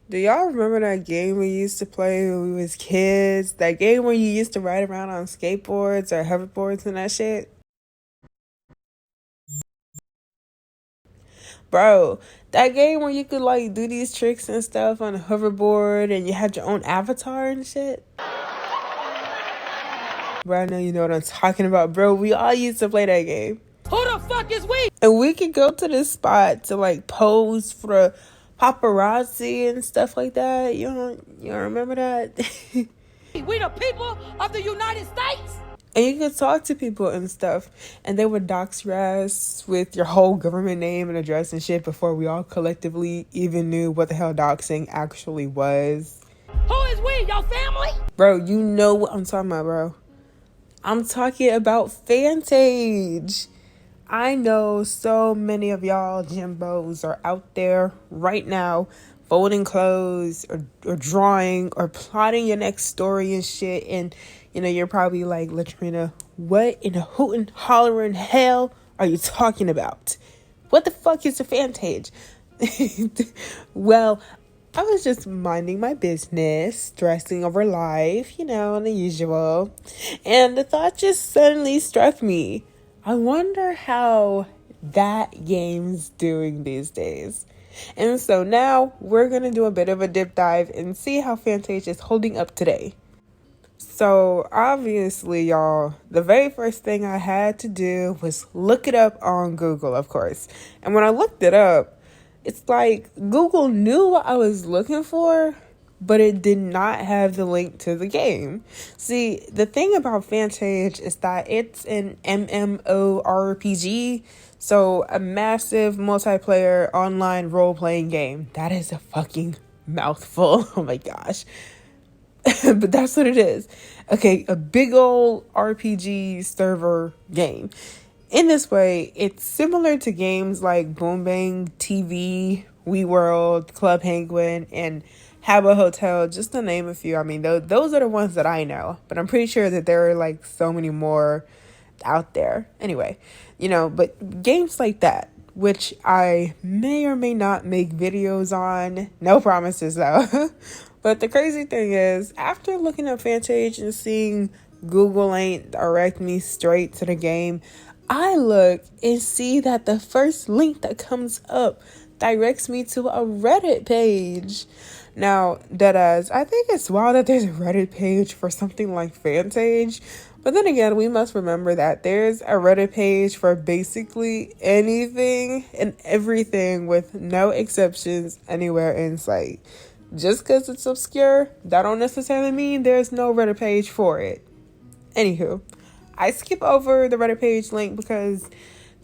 Do y'all remember that game we used to play when we was kids? That game where you used to ride around on skateboards or hoverboards and that shit? Bro, that game where you could like do these tricks and stuff on a hoverboard and you had your own avatar and shit? Bro, I know you know what I'm talking about, bro. We all used to play that game. Who the fuck is we? And we could go to this spot to like pose for paparazzi and stuff like that. You don't remember that? We the people of the United States. And you could talk to people and stuff. And they would dox your ass with your whole government name and address and shit before we all collectively even knew what the hell doxing actually was. Who is we? Your family? Bro, you know what I'm talking about, bro. I'm talking about Fantage. I know so many of y'all Jimbos are out there right now folding clothes or drawing or plotting your next story and shit. And, you're probably like, Latrina, what in the hootin' hollering hell are you talking about? What the fuck is a Fantage? Well, I was just minding my business, stressing over life, the usual. And the thought just suddenly struck me. I wonder how that game's doing these days. And so now we're going to do a bit of a dip dive and see how Fantage is holding up today. So obviously, y'all, the very first thing I had to do was look it up on Google, of course. And when I looked it up, it's like Google knew what I was looking for, but it did not have the link to the game. See, the thing about Fantage is that it's an MMORPG, so a massive multiplayer online role-playing game. That is a fucking mouthful. Oh my gosh. But that's what it is. Okay, a big old RPG server game. In this way, it's similar to games like Boom Bang TV, Wii World, Club Penguin, and Habbo Hotel, just to name a few. I mean, those are the ones that I know, but I'm pretty sure that there are like so many more out there. Anyway, but games like that, which I may or may not make videos on, no promises though. But the crazy thing is, after looking at Fantage and seeing Google ain't direct me straight to the game, I look and see that the first link that comes up directs me to a Reddit page. Now, deadass, I think it's wild that there's a Reddit page for something like Fantage. But then again, we must remember that there's a Reddit page for basically anything and everything with no exceptions anywhere in sight. Just because it's obscure, that don't necessarily mean there's no Reddit page for it. Anywho, I skip over the Reddit page link because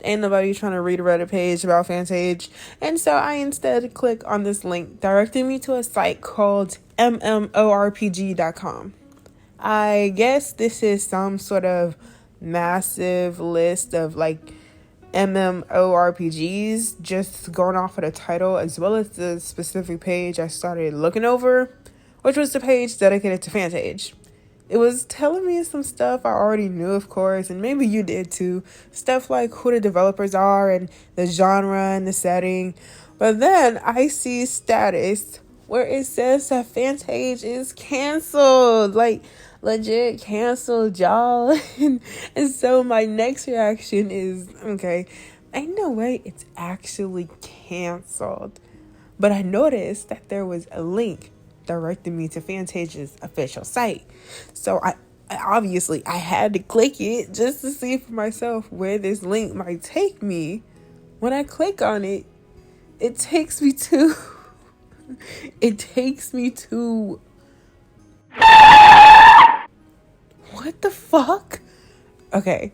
ain't nobody trying to read a Reddit page about Fantage. And so I instead click on this link directing me to a site called MMORPG.com. I guess this is some sort of massive list of like MMORPGs, just going off of the title as well as the specific page I started looking over, which was the page dedicated to Fantage. It was telling me some stuff I already knew, of course, and maybe you did too. Stuff like who the developers are and the genre and the setting. But then I see status where it says that Fantage is canceled. Like, legit canceled, y'all. And so my next reaction is, okay, ain't no way it's actually canceled. But I noticed that there was a link directing me to Fantage's official site. So I obviously had to click it just to see for myself where this link might take me. When I click on it, it takes me to what the fuck? Okay,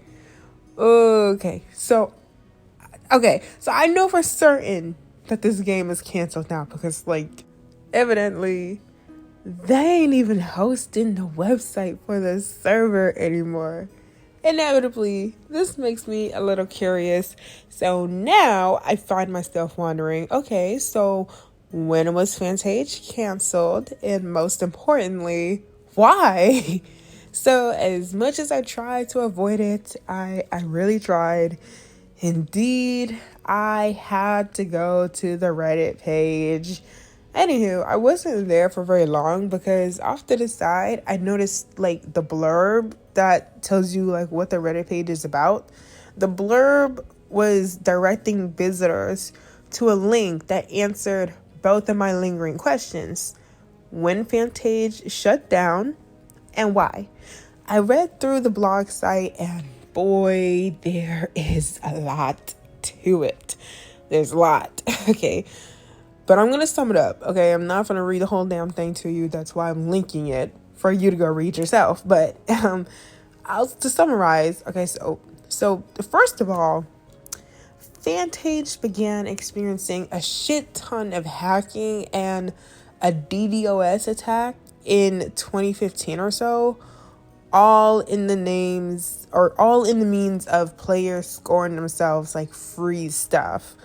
so I know for certain that this game is canceled now because, like, evidently they ain't even hosting the website for the server anymore. Inevitably, this makes me a little curious. So now I find myself wondering, okay, so when was Fantage canceled? And most importantly, why? So as much as I tried to avoid it, I really tried. Indeed, I had to go to the Reddit page. Anywho, I wasn't there for very long because off to the side, I noticed like the blurb that tells you like what the Reddit page is about. The blurb was directing visitors to a link that answered both of my lingering questions: when Fantage shut down and why. I read through the blog site and boy, there is a lot to it. There's a lot. Okay. But I'm going to sum it up. Okay. I'm not going to read the whole damn thing to you. That's why I'm linking it for you to go read yourself. But to summarize. Okay. So first of all, Fantage began experiencing a shit ton of hacking and a DDoS attack in 2015 or so, all in the means of players scoring themselves like free stuff.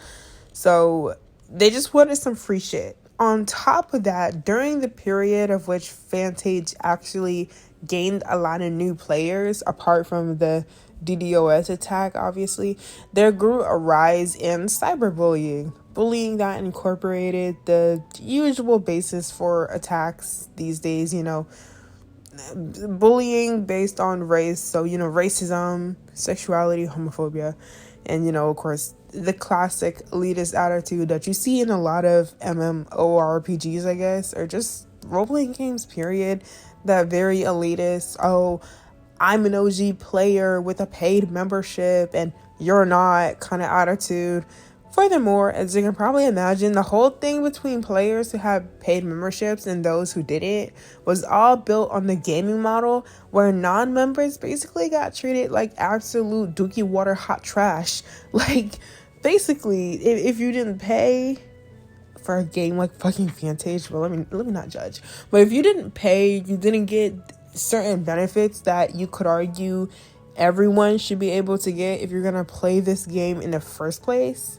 So they just wanted some free shit. On top of that, during the period of which Fantage actually gained a lot of new players, apart from the DDoS attack, obviously, there grew a rise in cyberbullying. Bullying that incorporated the usual basis for attacks these days, bullying based on race. So, racism, sexuality, homophobia, and, of course, the classic elitist attitude that you see in a lot of MMORPGs, I guess, or just role-playing games, period. That very elitist, oh, I'm an OG player with a paid membership and you're not kind of attitude. Furthermore, as you can probably imagine, the whole thing between players who had paid memberships and those who didn't was all built on the gaming model where non-members basically got treated like absolute dookie water hot trash. Like, basically, if you didn't pay for a game like fucking Fantage, well, let me not judge. But if you didn't pay, you didn't get certain benefits that you could argue everyone should be able to get if you're gonna play this game in the first place.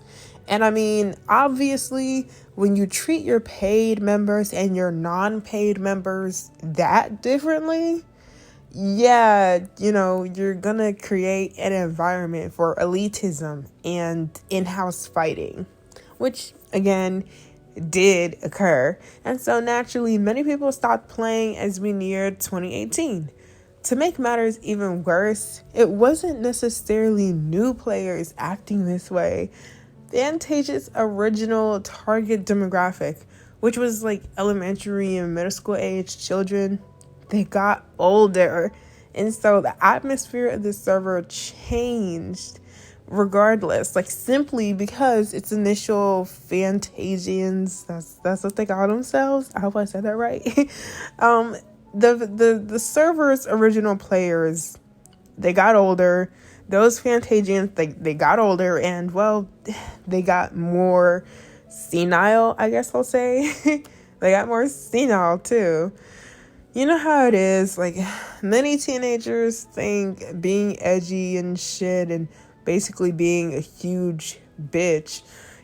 And obviously, when you treat your paid members and your non-paid members that differently, yeah, you're gonna create an environment for elitism and in-house fighting, which, again, did occur. And so naturally, many people stopped playing as we neared 2018. To make matters even worse, it wasn't necessarily new players acting this way. Fantage's original target demographic, which was like elementary and middle school age children, they got older. And so the atmosphere of the server changed regardless, like simply because its initial Fantasians, that's what they call themselves. I hope I said that right. The server's original players, they got older. Those Fantasians, they got older, and well, they got more senile, I guess I'll say. They got more senile too. You know how it is, like, many teenagers think being edgy and shit and basically being a huge bitch,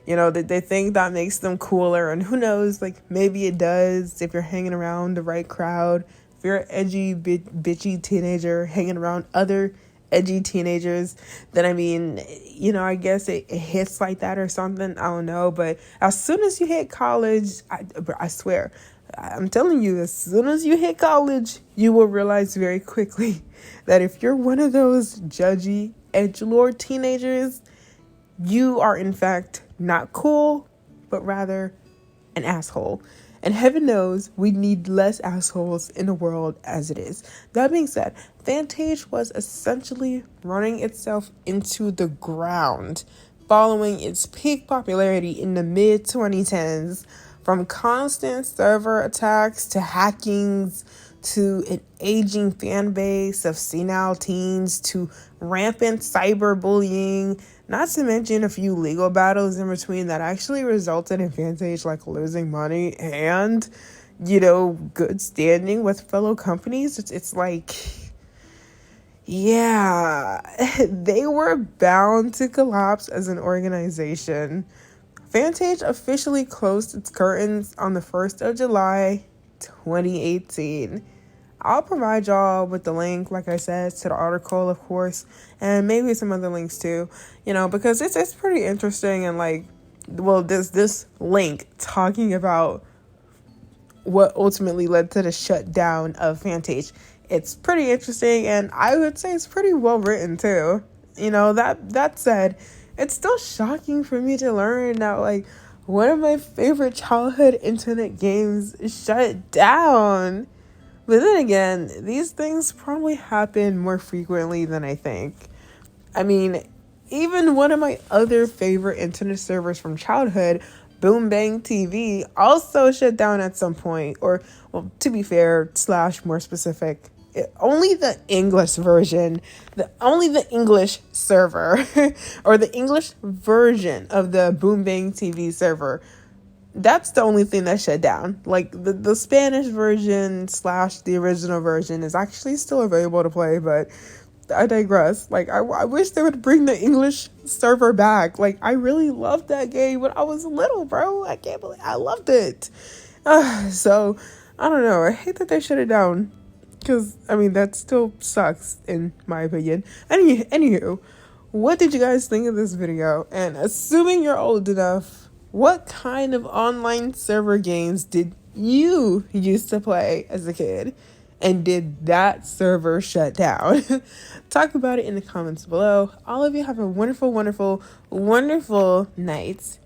that they think that makes them cooler, and who knows, like, maybe it does if you're hanging around the right crowd. If you're an edgy, bitchy teenager hanging around other edgy teenagers, then I guess it hits like that or something. I don't know. But as soon as you hit college, I swear, I'm telling you, as soon as you hit college, you will realize very quickly that if you're one of those judgy, edgelord teenagers, you are in fact not cool, but rather an asshole. And heaven knows we need less assholes in the world as it is. That being said, Fantage was essentially running itself into the ground following its peak popularity in the mid-2010s. From constant server attacks to hackings to an aging fan base of senile teens to rampant cyberbullying, not to mention a few legal battles in between that actually resulted in Fantage like losing money and, good standing with fellow companies. It's like, yeah, they were bound to collapse as an organization. Fantage officially closed its curtains on the 1st of July, 2018. I'll provide y'all with the link, like I said, to the article, of course, and maybe some other links too, because it's pretty interesting. And this link talking about what ultimately led to the shutdown of Fantage. It's pretty interesting, and I would say it's pretty well written too. That said, it's still shocking for me to learn that like one of my favorite childhood internet games shut down. But then again, these things probably happen more frequently than I think. I mean, even one of my other favorite internet servers from childhood, Boom Bang TV, also shut down at some point. Or, well, to be fair, / more specific, only the English version, only the English server, or the English version of the Boom Bang TV server. That's the only thing that shut down. Like the Spanish version / the original version is actually still available to play, but I digress. Like I wish they would bring the English server back. Like I really loved that game when I was little, bro. I can't believe I loved it. So I don't know. I hate that they shut it down because I mean that still sucks in my opinion. Anywho, what did you guys think of this video? And assuming you're old enough, what kind of online server games did you used to play as a kid? And did that server shut down? Talk about it in the comments below. All of you have a wonderful, wonderful, wonderful night.